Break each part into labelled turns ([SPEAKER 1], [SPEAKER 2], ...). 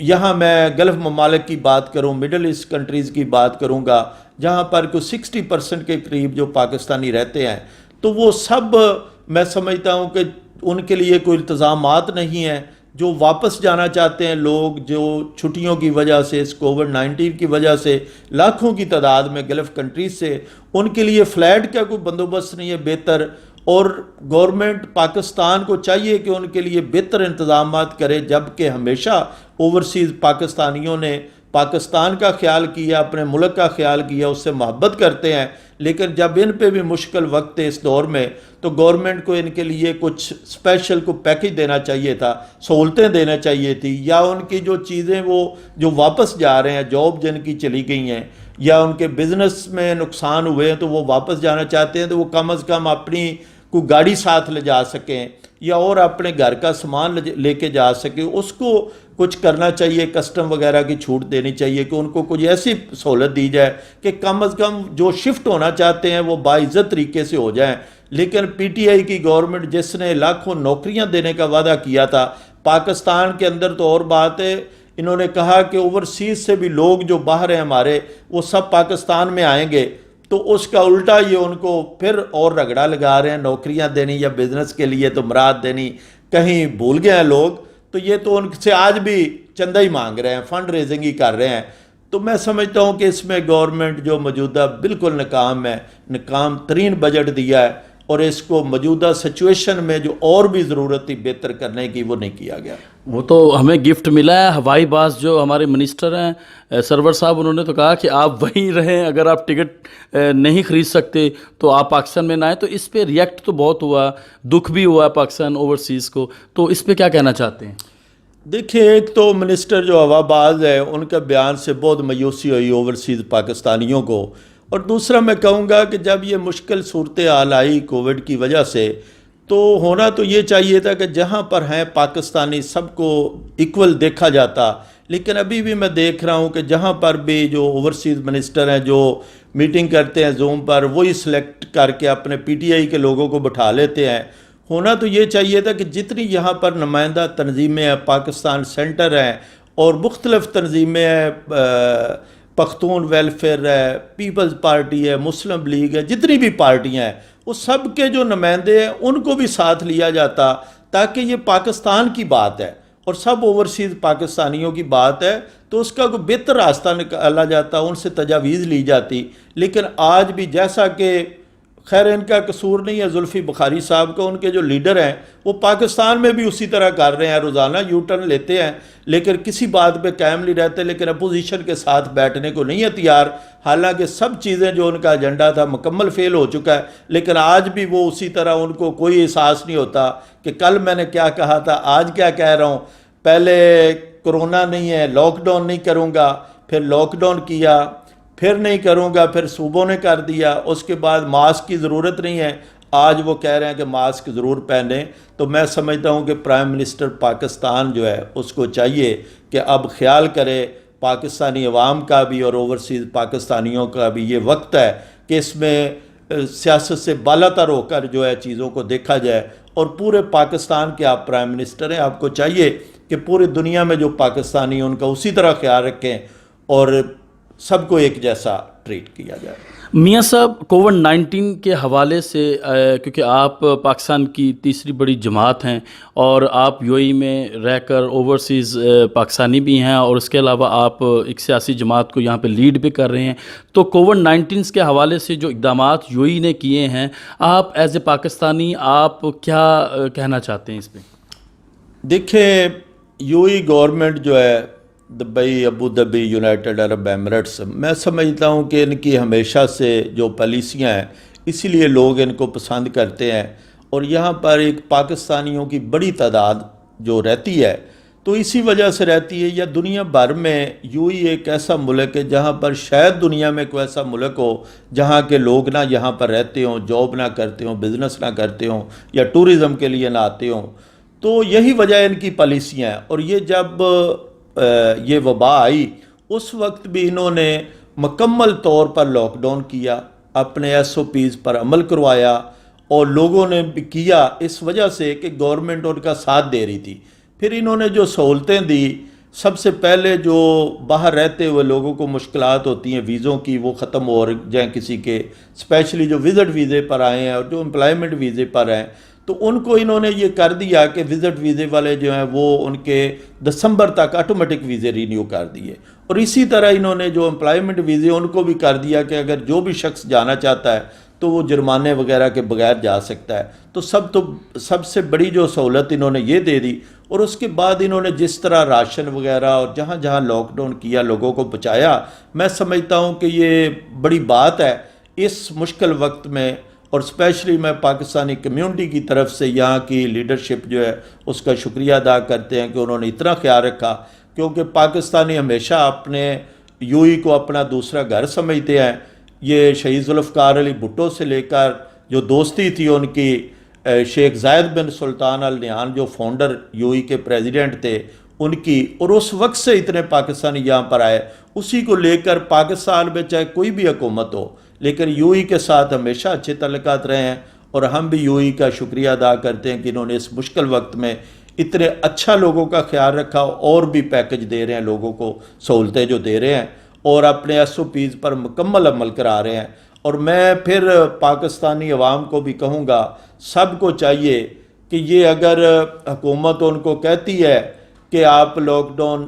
[SPEAKER 1] یہاں میں گلف ممالک کی بات کروں، مڈل ایسٹ کنٹریز کی بات کروں گا، جہاں پر کوئی 60% کے قریب جو پاکستانی رہتے ہیں، تو وہ سب میں سمجھتا ہوں کہ ان کے لیے کوئی انتظامات نہیں ہیں. جو واپس جانا چاہتے ہیں لوگ، جو چھٹیوں کی وجہ سے، اس کووڈ-19 کی وجہ سے لاکھوں کی تعداد میں گلف کنٹریز سے، ان کے لیے فلائٹ کا کوئی بندوبست نہیں ہے بہتر. اور گورنمنٹ پاکستان کو چاہیے کہ ان کے لیے بہتر انتظامات کرے، جبکہ ہمیشہ اوورسیز پاکستانیوں نے پاکستان کا خیال کیا، اپنے ملک کا خیال کیا، اس سے محبت کرتے ہیں. لیکن جب ان پہ بھی مشکل وقت ہے اس دور میں، تو گورنمنٹ کو ان کے لیے کچھ اسپیشل کو پیکج دینا چاہیے تھا، سہولتیں دینا چاہیے تھی، یا ان کی جو چیزیں وہ جو واپس جا رہے ہیں، جاب جن کی چلی گئی ہیں یا ان کے بزنس میں نقصان ہوئے ہیں تو وہ واپس جانا چاہتے ہیں، تو وہ کم از کم اپنی کوئی گاڑی ساتھ لے جا سکیں یا اور اپنے گھر کا سامان لے کے جا سکیں. اس کو کچھ کرنا چاہیے، کسٹم وغیرہ کی چھوٹ دینی چاہیے کہ ان کو کچھ ایسی سہولت دی جائے کہ کم از کم جو شفٹ ہونا چاہتے ہیں وہ باعزت طریقے سے ہو جائیں. لیکن پی ٹی آئی کی گورنمنٹ جس نے لاکھوں نوکریاں دینے کا وعدہ کیا تھا پاکستان کے اندر، تو اور بات ہے، انہوں نے کہا کہ اوورسیز سے بھی لوگ جو باہر ہیں ہمارے، وہ سب پاکستان میں آئیں گے. تو اس کا الٹا یہ ان کو پھر اور رگڑا لگا رہے ہیں، نوکریاں دینی یا بزنس کے لیے تو مراد دینی کہیں بھول گئے ہیں لوگ. تو یہ تو ان سے آج بھی چندہ ہی مانگ رہے ہیں، فنڈ ریزنگ ہی کر رہے ہیں. تو میں سمجھتا ہوں کہ اس میں گورنمنٹ جو موجودہ بالکل ناکام ہے، ناکام ترین بجٹ دیا ہے، اور اس کو موجودہ سچویشن میں جو اور بھی ضرورت تھی بہتر کرنے کی وہ نہیں کیا گیا.
[SPEAKER 2] وہ تو ہمیں گفٹ ملا ہے. ہوائی باز جو ہمارے منسٹر ہیں سرور صاحب، انہوں نے تو کہا کہ آپ وہیں رہیں، اگر آپ ٹکٹ نہیں خرید سکتے تو آپ پاکستان میں نہ آئیں. تو اس پہ ریئیکٹ تو بہت ہوا، دکھ بھی ہوا پاکستان اوورسیز کو. تو اس پہ کیا کہنا چاہتے ہیں؟
[SPEAKER 1] دیکھیں، ایک تو منسٹر جو ہوا باز ہے ان کا بیان سے بہت مایوسی ہوئی اوورسیز پاکستانیوں کو. اور دوسرا میں کہوں گا کہ جب یہ مشکل صورتحال آئی کووڈ کی وجہ سے، تو ہونا تو یہ چاہیے تھا کہ جہاں پر ہیں پاکستانی سب کو ایکول دیکھا جاتا. لیکن ابھی بھی میں دیکھ رہا ہوں کہ جہاں پر بھی جو اوورسیز منسٹر ہیں جو میٹنگ کرتے ہیں زوم پر، وہی سلیکٹ کر کے اپنے پی ٹی آئی کے لوگوں کو بٹھا لیتے ہیں. ہونا تو یہ چاہیے تھا کہ جتنی یہاں پر نمائندہ تنظیمیں ہیں، پاکستان سینٹر ہیں اور مختلف تنظیمیں ہیں، پختون ویلفیئر ہے، پیپلز پارٹی ہے، مسلم لیگ ہے، جتنی بھی پارٹیاں ہیں، وہ سب کے جو نمائندے ہیں ان کو بھی ساتھ لیا جاتا، تاکہ یہ پاکستان کی بات ہے اور سب اوورسیز پاکستانیوں کی بات ہے، تو اس کا کوئی بہتر راستہ نکالا جاتا، ان سے تجاویز لی جاتی. لیکن آج بھی جیسا کہ خیر ان کا قصور نہیں ہے زلفی بخاری صاحب کا، ان کے جو لیڈر ہیں وہ پاکستان میں بھی اسی طرح کر رہے ہیں، روزانہ یو ٹرن لیتے ہیں لیکن کسی بات پہ قائم نہیں رہتے، لیکن اپوزیشن کے ساتھ بیٹھنے کو نہیں ہے تیار. حالانکہ سب چیزیں جو ان کا ایجنڈا تھا مکمل فیل ہو چکا ہے، لیکن آج بھی وہ اسی طرح، ان کو کوئی احساس نہیں ہوتا کہ کل میں نے کیا کہا تھا، آج کیا کہہ رہا ہوں. پہلے کرونا نہیں ہے، لاک ڈاؤن نہیں کروں گا، پھر لاک ڈاؤن کیا، پھر نہیں کروں گا، پھر صوبوں نے کر دیا، اس کے بعد ماسک کی ضرورت نہیں ہے، آج وہ کہہ رہے ہیں کہ ماسک ضرور پہنیں. تو میں سمجھتا ہوں کہ پرائم منسٹر پاکستان جو ہے اس کو چاہیے کہ اب خیال کرے پاکستانی عوام کا بھی اور اوورسیز پاکستانیوں کا بھی. یہ وقت ہے کہ اس میں سیاست سے بالاتر ہو کر جو ہے چیزوں کو دیکھا جائے. اور پورے پاکستان کے آپ پرائم منسٹر ہیں، آپ کو چاہیے کہ پوری دنیا میں جو پاکستانی ہیں ان کا اسی طرح خیال رکھیں اور سب کو ایک جیسا ٹریٹ کیا جائے.
[SPEAKER 2] میاں صاحب، کووڈ-19 کے حوالے سے کیونکہ آپ پاکستان کی تیسری بڑی جماعت ہیں اور آپ یو اے ای میں رہ کر اوورسیز پاکستانی بھی ہیں، اور اس کے علاوہ آپ ایک سیاسی جماعت کو یہاں پہ لیڈ بھی کر رہے ہیں، تو کووڈ-19 کے حوالے سے جو اقدامات یو اے ای نے کیے ہیں، آپ ایز اے پاکستانی آپ کیا کہنا چاہتے ہیں اس پہ؟
[SPEAKER 1] دیکھیں، یو اے ای گورنمنٹ جو ہے، دبئی، ابو دھابی، یونائٹڈ عرب ایمریٹس، میں سمجھتا ہوں کہ ان کی ہمیشہ سے جو پالیسیاں ہیں اسی لیے لوگ ان کو پسند کرتے ہیں. اور یہاں پر ایک پاکستانیوں کی بڑی تعداد جو رہتی ہے تو اسی وجہ سے رہتی ہے. یا دنیا بھر میں یو اے ای ایک ایسا ملک ہے جہاں پر شاید دنیا میں کوئی ایسا ملک ہو جہاں کے لوگ نہ یہاں پر رہتے ہوں، جاب نہ کرتے ہوں، بزنس نہ کرتے ہوں یا ٹورزم کے لیے نہ آتے ہوں. تو یہی وجہ ان کی پالیسیاں ہیں. اور یہ جب یہ وبا آئی اس وقت بھی انہوں نے مکمل طور پر لاک ڈاؤن کیا، اپنے ایس او پیز پر عمل کروایا، اور لوگوں نے بھی کیا اس وجہ سے کہ گورنمنٹ ان کا ساتھ دے رہی تھی. پھر انہوں نے جو سہولتیں دی، سب سے پہلے جو باہر رہتے ہوئے لوگوں کو مشکلات ہوتی ہیں ویزوں کی، وہ ختم ہو جائیں کسی کے، اسپیشلی جو وزٹ ویزے پر آئے ہیں اور جو امپلائمنٹ ویزے پر ہیں، تو ان کو انہوں نے یہ کر دیا کہ وزٹ ویزے والے جو ہیں وہ ان کے دسمبر تک آٹومیٹک ویزے رینیو کر دیے، اور اسی طرح انہوں نے جو امپلائمنٹ ویزے ان کو بھی کر دیا کہ اگر جو بھی شخص جانا چاہتا ہے تو وہ جرمانے وغیرہ کے بغیر جا سکتا ہے۔ تو سب سے بڑی جو سہولت انہوں نے یہ دے دی، اور اس کے بعد انہوں نے جس طرح راشن وغیرہ اور جہاں جہاں لاک ڈاؤن کیا لوگوں کو بچایا، میں سمجھتا ہوں کہ یہ بڑی بات ہے اس مشکل وقت میں، اور اسپیشلی میں پاکستانی کمیونٹی کی طرف سے یہاں کی لیڈرشپ جو ہے اس کا شکریہ ادا کرتے ہیں کہ انہوں نے اتنا خیال رکھا، کیونکہ پاکستانی ہمیشہ اپنے یو ای کو اپنا دوسرا گھر سمجھتے ہیں۔ یہ شہید ذوالفقار علی بھٹو سے لے کر جو دوستی تھی ان کی شیخ زاید بن سلطان ال نہیان جو فاؤنڈر یو ای کے پریزیڈنٹ تھے ان کی، اور اس وقت سے اتنے پاکستانی یہاں پر آئے، اسی کو لے کر پاکستان میں چاہے کوئی بھی حکومت ہو لیکن یو ای کے ساتھ ہمیشہ اچھے تعلقات رہے ہیں، اور ہم بھی یو ای کا شکریہ ادا کرتے ہیں کہ انہوں نے اس مشکل وقت میں اتنے اچھا لوگوں کا خیال رکھا، اور بھی پیکج دے رہے ہیں لوگوں کو، سہولتیں جو دے رہے ہیں، اور اپنے ایس او پیز پر مکمل عمل کرا رہے ہیں۔ اور میں پھر پاکستانی عوام کو بھی کہوں گا، سب کو چاہیے کہ یہ اگر حکومت ان کو کہتی ہے کہ آپ لاک ڈاؤن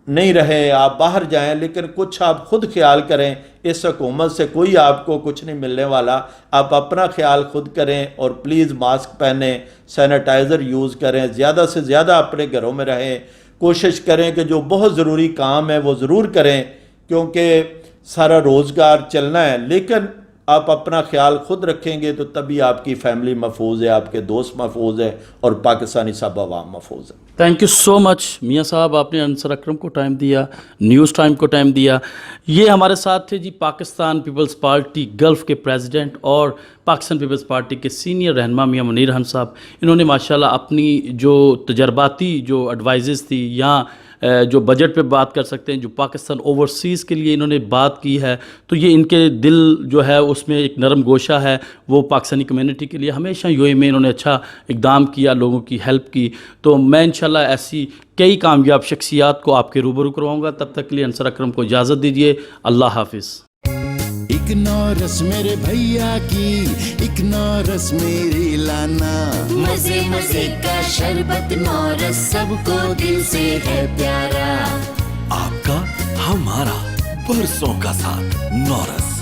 [SPEAKER 1] نہیں رہے، آپ باہر جائیں، لیکن کچھ آپ خود خیال کریں، اس حکومت سے کوئی آپ کو کچھ نہیں ملنے والا، آپ اپنا خیال خود کریں، اور پلیز ماسک پہنیں، سینیٹائزر یوز کریں، زیادہ سے زیادہ اپنے گھروں میں رہیں، کوشش کریں کہ جو بہت ضروری کام ہے وہ ضرور کریں، کیونکہ سارا روزگار چلنا ہے، لیکن آپ اپنا خیال خود رکھیں گے تو تبھی آپ کی فیملی محفوظ ہے، آپ کے دوست محفوظ ہیں، اور پاکستانی سب عوام محفوظ ہے۔
[SPEAKER 2] تھینک یو سو مچ میاں صاحب، آپ نے انصر اکرم کو ٹائم دیا، نیوز ٹائم کو ٹائم دیا۔ یہ ہمارے ساتھ تھے جی پاکستان پیپلز پارٹی گلف کے پریزیڈنٹ اور پاکستان پیپلز پارٹی کے سینئر رہنما میاں منیر احمد صاحب۔ انہوں نے ماشاءاللہ اپنی جو تجرباتی جو ایڈوائزز تھی، یا جو بجٹ پہ بات کر سکتے ہیں، جو پاکستان اوورسیز کے لیے انہوں نے بات کی ہے، تو یہ ان کے دل جو ہے اس میں ایک نرم گوشہ ہے، وہ پاکستانی کمیونٹی کے لیے ہمیشہ یو اے میں انہوں نے اچھا اقدام کیا، لوگوں کی ہیلپ کی۔ تو میں انشاءاللہ ایسی کئی کامیاب شخصیات کو آپ کے روبرو کرواؤں گا۔ تب تک کے لیے انصر اکرم کو اجازت دیجیے، اللہ حافظ۔
[SPEAKER 3] اگنورس میرے بھیا کی، اگنورس میری لانا، مزے مزے کا شربت نورس سب کو دل سے ہے پیارا،
[SPEAKER 4] آپ کا ہمارا برسوں کا ساتھ نورس۔